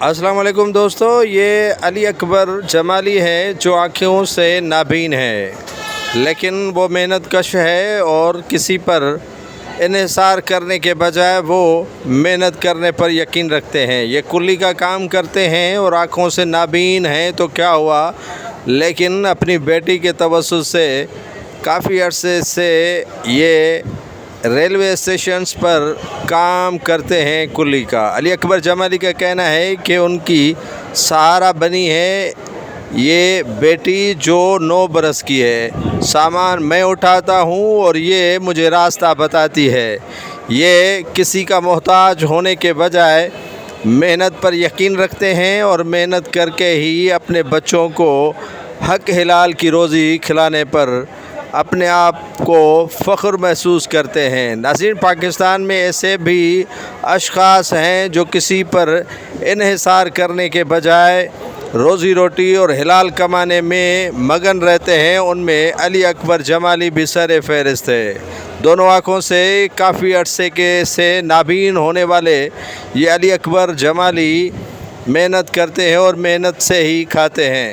अस्सलाम वालेकुम दोस्तों, ये अली अकबर जमाली है जो आँखों से नाबीन है, लेकिन वो मेहनत कश है और किसी पर इन्हिसार करने के बजाय वो मेहनत करने पर यकीन रखते हैं। ये कुल्ली का काम करते हैं और आँखों से नाबीन हैं तो क्या हुआ, लेकिन अपनी बेटी के तवज्जुह से काफ़ी अरसे से ये रेलवे स्टेशंस पर काम करते हैं कुल्ली का। अली अकबर जमाली का कहना है कि उनकी सहारा बनी है ये बेटी जो 9 बरस की है। सामान मैं उठाता हूँ और ये मुझे रास्ता बताती है। ये किसी का मोहताज होने के बजाय मेहनत पर यकीन रखते हैं और मेहनत करके ही अपने बच्चों को हक हलाल की रोज़ी खिलाने पर अपने आप को फ़ख्र महसूस करते हैं। नाज़रीन, पाकिस्तान में ऐसे भी अशख़ास हैं जो किसी पर इन्हिसार करने के बजाय रोज़ी रोटी और हलाल कमाने में मगन रहते हैं। उनमें अली अकबर जमाली भी सर फ़हरिस्त है। दोनों आँखों से काफ़ी अरसे से नाबीन होने वाले ये अली अकबर जमाली मेहनत करते हैं और मेहनत से ही खाते हैं।